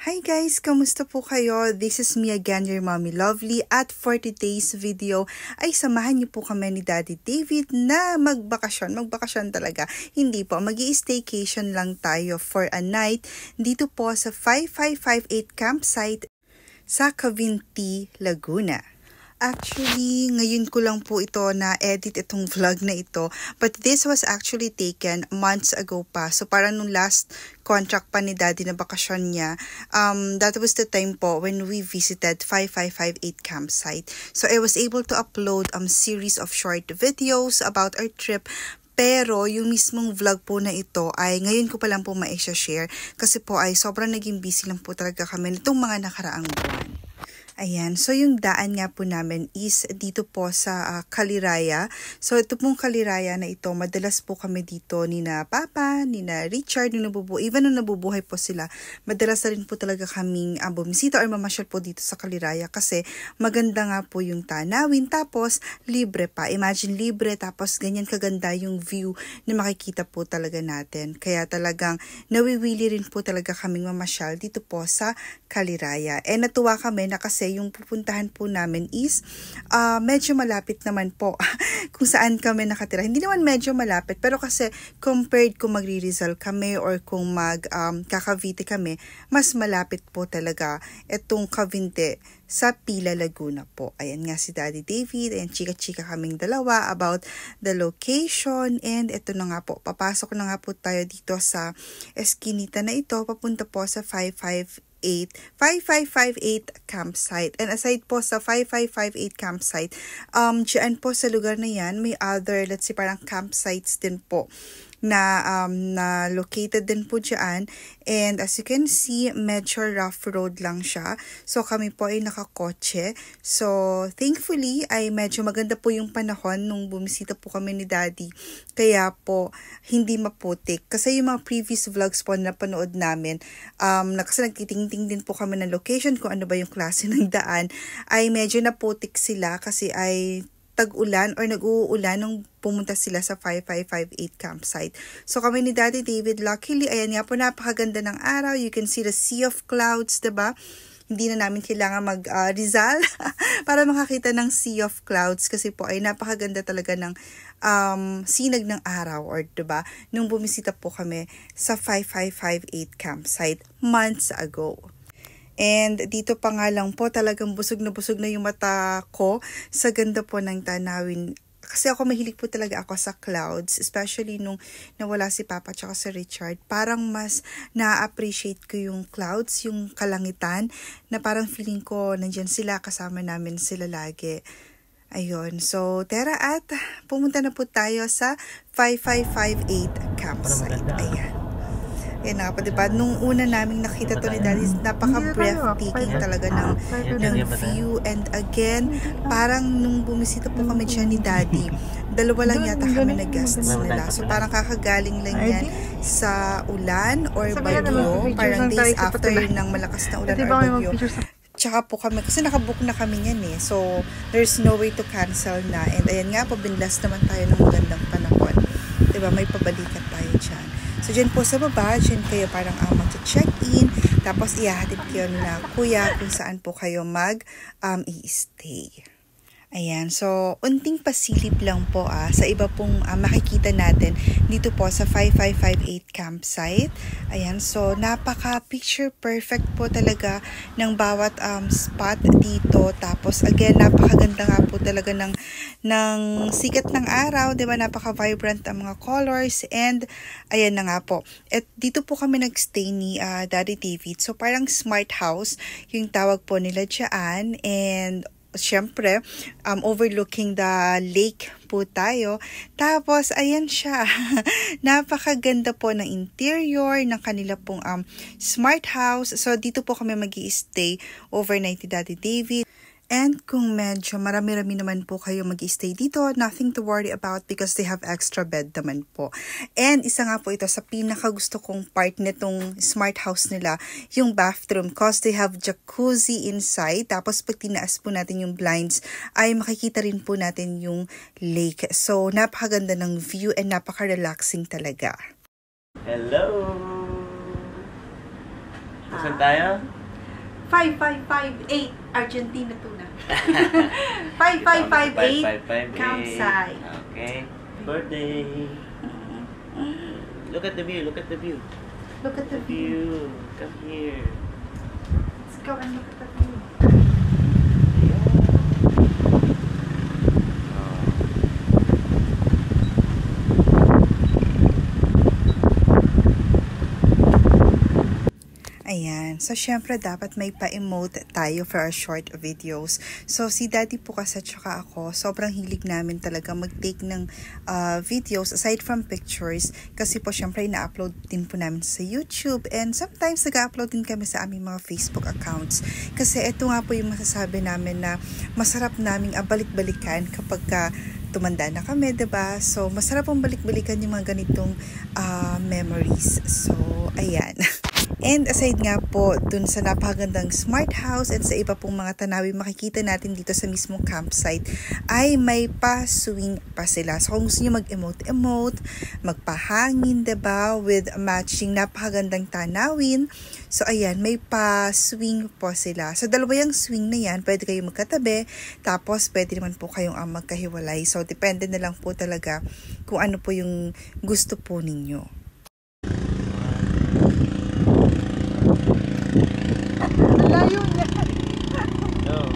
Hi guys! Kamusta po kayo? This is me again, your mommy lovely. At for today's video ay samahan niyo po kami ni Daddy David na magbakasyon. Magbakasyon talaga. Hindi po, mag-i-staycation lang tayo for a night dito po sa 5558 campsite sa Cavinti, Laguna. Actually, ngayon ko lang po ito na-edit itong vlog na ito. But this was actually taken months ago pa. So parang nung last contract pa ni Daddy na bakasyon niya, that was the time po when we visited 5558 campsite. So I was able to upload series of short videos about our trip. Pero yung mismong vlog po na ito ay ngayon ko pa lang po ma-share kasi po ay sobrang naging busy lang po talaga kami nitong mga nakaraang buwan. Ayan, so yung daan nga po namin is dito po sa Kaliraya. So ito pong Kaliraya na ito, madalas po kami dito ni na Papa, ni na Richard, even nung nabubuhay po sila, madalas na rin po talaga kaming bumisita or mamasyal po dito sa Kaliraya kasi maganda nga po yung tanawin, tapos libre pa. Imagine libre, tapos ganyan kaganda yung view na makikita po talaga natin. Kaya talagang nawiwili rin po talaga kaming mamasyal dito po sa Kaliraya. And natuwa kami na kasi yung pupuntahan po namin is medyo malapit naman po kung saan kami nakatira. Hindi naman medyo malapit, pero kasi compared kung magri-Rizal kami or kung Cavite kami, mas malapit po talaga itong Cavinti sa Pila, Laguna po. Ayan nga si Daddy David, and chika-chika kaming dalawa about the location, and ito na nga po, papasok na nga po tayo dito sa eskinita na ito, papunta po sa 5558 campsite. And aside po sa 5558 campsite, dyan po sa lugar na yan, may other, let's say parang campsites din po na located din po dyan. And as you can see, medyo rough road lang siya. So kami po ay nakakotse. So thankfully ay medyo maganda po yung panahon nung bumisita po kami ni Daddy. Kaya po hindi maputik. Kasi yung mga previous vlogs po na panood namin, kasi nagtitingting din po kami ng location kung ano ba yung klase ng daan, ay medyo naputik sila kasi ay tag-ulan or nag-uulan nung pumunta sila sa 5558 campsite. So kami ni Daddy David, luckily, ayan nga po, napakaganda ng araw. You can see the sea of clouds, diba? Hindi na namin kailangan mag-Rizal para makakita ng sea of clouds kasi po ay napakaganda talaga ng sinag ng araw, or diba? Nung bumisita po kami sa 5558 campsite months ago. And dito pa nga lang po, talagang busog na yung mata ko sa ganda po ng tanawin. Kasi ako mahilig po talaga ako sa clouds, especially nung nawala si Papa at si Richard. Parang mas na-appreciate ko yung clouds, yung kalangitan, na parang feeling ko nandyan sila, kasama namin sila lagi. Ayun, so tara at pumunta na po tayo sa 5558 campsite. Ayan. Yan nga po, diba? Nung una naming nakita to ni Daddy, napaka-breathtaking talaga ng view. And again, parang nung bumisita po kami dyan ni Daddy, dalawa lang yata kami nag-guests nila. So parang kakagaling lang yan sa ulan or bagyo. Parang days after ng malakas na ulan or bagyo. Tsaka po kami, kasi nakabook na kami yan eh. So, there's no way to cancel na. And ayan nga po, binlas naman tayo ng magandang panahon. Diba? May pabalikan tayo dyan. So, dyan po sa baba, dyan kayo parang mag-check-in. Tapos, ihahatid kayo na kuya kung saan po kayo i-stay. Ayan, so unting pasilip lang po sa iba pong makikita natin dito po sa 5558 campsite. Ayan, so napaka picture perfect po talaga ng bawat spot dito. Tapos again, napakaganda nga po talaga ng sikat ng araw, 'di ba? Napaka vibrant ang mga colors, and ayan na nga po. At dito po kami nagstay ni Daddy David. So parang smart house yung tawag po nila diyan, and syempre, overlooking the lake po tayo. Tapos, ayan siya. Napakaganda po ng interior ng kanila pong smart house. So, dito po kami mag-i-stay overnight ni Daddy David. And kung medyo marami-rami naman po kayo mag-i-stay dito, nothing to worry about because they have extra bed naman po. And isa nga po ito sa pinakagusto kong part nitong smart house nila, yung bathroom, cause they have jacuzzi inside. Tapos pag tinaas po natin yung blinds, ay makikita rin po natin yung lake. So napakaganda ng view and napaka-relaxing talaga. Hello! Saan tayo? 5558 Argentina Tuna. 5558 campsite. Okay. Birthday. Look at the view. Look at the view. Look at the view. Come here. Let's go and look at the view. Ayan. So, syempre, dapat may pa-emote tayo for our short videos. So, si Daddy po kasi tsaka ako, sobrang hilig namin talaga mag-take ng videos aside from pictures. Kasi po, syempre, ina-upload din po namin sa YouTube. And sometimes, nag-upload din kami sa aming mga Facebook accounts. Kasi ito nga po yung masasabi namin na masarap naming balik-balikan kapag tumanda na kami, diba? So, masarap pong balik-balikan yung mga ganitong memories. So, ayan. And aside nga po dun sa napakagandang smart house and sa iba pong mga tanawin makikita natin dito sa mismong campsite ay may pa-swing pa sila. So kung gusto nyo mag-emote-emote, magpahangin, diba? With matching napakagandang tanawin. So ayan, may pa-swing po sila. So dalawa yung swing na yan, pwede kayong magkatabi, tapos pwede naman po kayong magkahiwalay. So depende na lang po talaga kung ano po yung gusto po ninyo. Layo niya. No.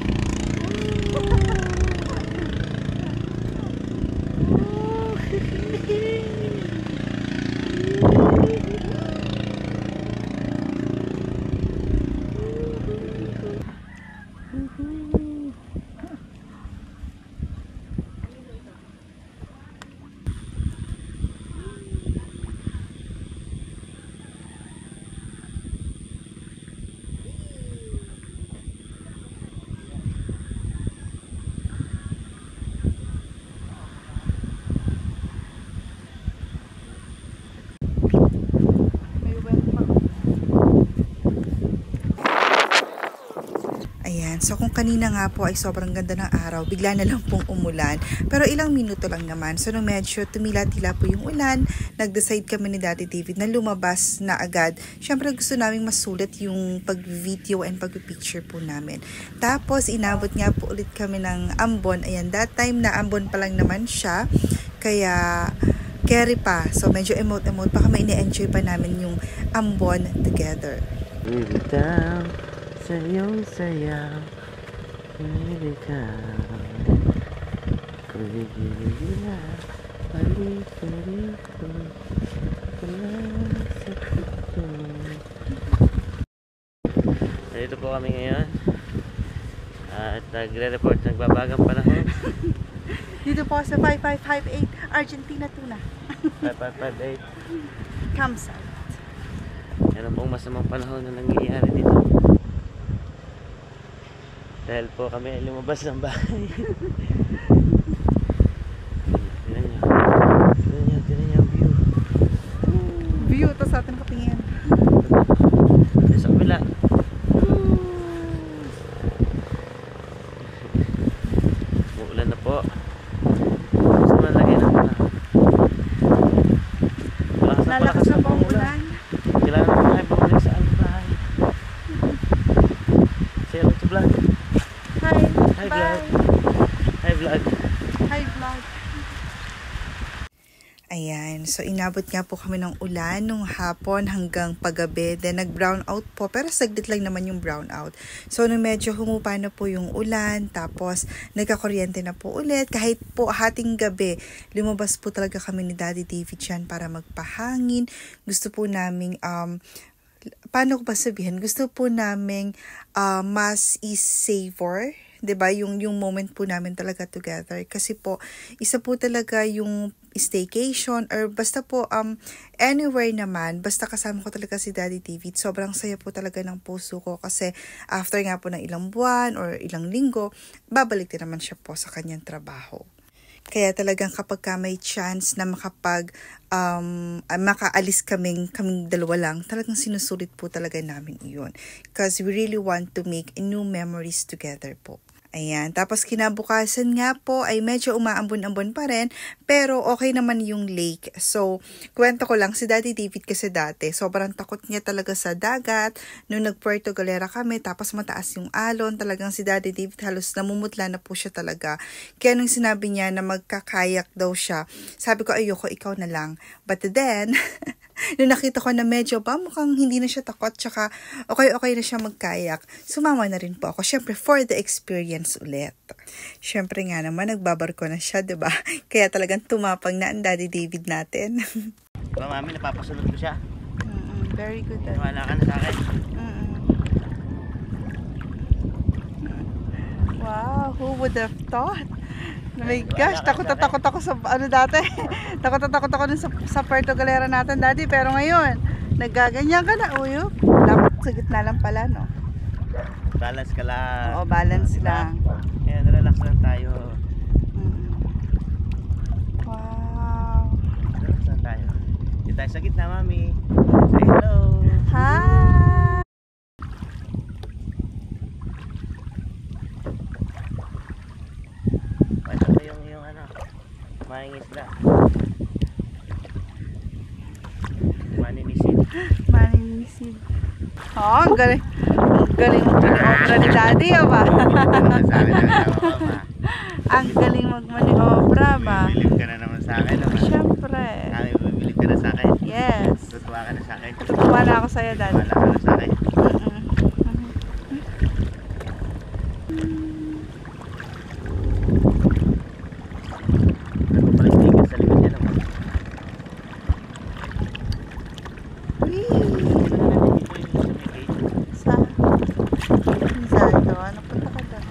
Ayan, so kung kanina nga po ay sobrang ganda ng araw, bigla na lang pong umulan. Pero ilang minuto lang naman. So nung medyo tumila-tila po yung ulan, nag-decide kami ni Daddy David na lumabas na agad. Siyempre gusto namin masulit yung pag-video and pag-picture po namin. Tapos inabot nga po ulit kami ng Ambon. Ayan, that time na Ambon pa lang naman siya. Kaya carry pa. So medyo emote-emote pa kami, ini-enjoy pa namin yung Ambon together. Bitaw sa iyong saya, hindi ka kuligila, balik ka rito, wala sa pito. Dito po kami ngayon at nagre-report ng babagang panahon. Dito po sa 5558 Argentina Tuna 5558 campsite. Yan ang pong masamang panahon na nangyayari dito. Dahil po kami ay lumabas ng bahay. Tignan niyo ang view. View, ito sa atin katingin. Ito sa kabila. Uulan na po. Gusto naman lagi na pa. Lalakas na po ang ulan. Kailangan na po kayo bumalik sa aming bahay. Say hello to vlog. Hi. Hi Bye. vlog. Hi vlog. Hi vlog. Ayan, so inabot nga po kami ng ulan nung hapon hanggang paggabi. Then nag-brown out po, pero saglit lang naman yung brown out. So nung medyo humupa na po yung ulan, tapos nagkakuryente na po ulit. Kahit po hating gabi, lumabas po talaga kami ni Daddy David dyan para magpahangin. Gusto po naming, paano ko ba sabihin? Gusto po naming mas is-savor, 'di ba? Yung moment po namin talaga together. Kasi po, isa po talaga yung staycation or basta po anywhere naman, basta kasama ko talaga si Daddy David. Sobrang saya po talaga ng puso ko kasi after nga po ng ilang buwan or ilang linggo, babalik din naman siya po sa kanyang trabaho. Kaya talagang kapag may chance na makaalis kaming dalawa lang, talagang sinusulit po talaga namin iyon. Because we really want to make new memories together po. Ayan. Tapos kinabukasan nga po ay medyo umaambon-ambon pa rin, pero okay naman yung lake. So, kwento ko lang, si Daddy David kasi dati, sobrang takot niya talaga sa dagat. Nung nag-Puerto Galera kami, tapos mataas yung alon, talagang si Daddy David halos namumutla na po siya talaga. Kaya nung sinabi niya na magkakayak daw siya, sabi ko, ayoko, ikaw na lang. But then, nung nakita ko na medyo mukhang hindi na siya takot, tsaka okay na siya magkayak, sumama na rin po ako. Syempre, for the experience ulit. Syempre nga naman, nagbabarko na siya, diba? Kaya talagang tumapang na ang Daddy David natin. Diba, mami, napapasunod ko siya. Very good. Wala ka na sa akin. Wow, who would have thought? Oh my gosh, takot ako sa dati. takot ako dun sa Puerto Galera natin, Daddy. Pero ngayon, nagaganyan ka na, uyo. Dapat sa gitna lang pala, no? Balance ka lang. Oo, balance lang. Ayan, relax lang tayo. Wow. Relax lang tayo. Dito tayo sa gitna, mami. Say hello. Hi! Ito ko yung ano, mahingisda. Maninisid. Maninisid. Oh, ang galing. Ang galing mag-maniobra ni Daddy, ba? Ang galing mag-maniobra, ba? Bibilib ka na naman sa akin, ba? Siyempre. Bibilib ka na sa akin. Yes. Tutuwa ka na sa akin. Tutuwa na ako sa'yo, Daddy. Wala ka na sa akin. Nagpapaligtigan sa likod niya naman. Saan doon? Napunta ka doon.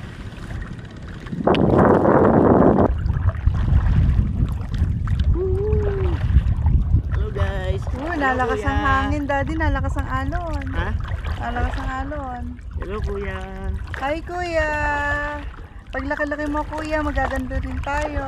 Hello guys. Nalakas ang hangin, Daddy. Nalakas ang alon. Ha? Nalakas ang alon. Hello kuya. Hi, Kuya. Paglaki-laki mo, Kuya, magaganda rin tayo.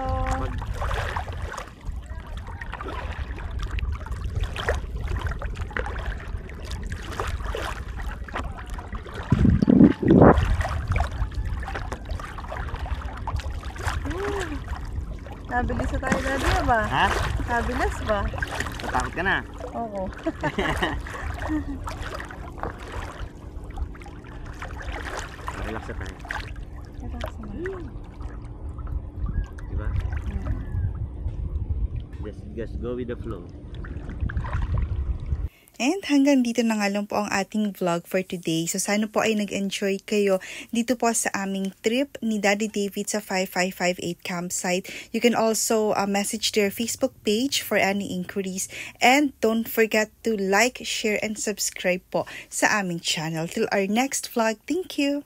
Nabilis na tayo, Daddy, ba? Ha? Nabilis ba? Natakot ka na? Oo. Relax na tayo. Relax naman. Diba? Just go with the flow. And hanggang dito na nga lang po ang ating vlog for today. So sana po ay nag-enjoy kayo dito po sa aming trip ni Daddy David sa 5558 campsite. You can also message their Facebook page for any inquiries. And don't forget to like, share, and subscribe po sa aming channel. Till our next vlog. Thank you!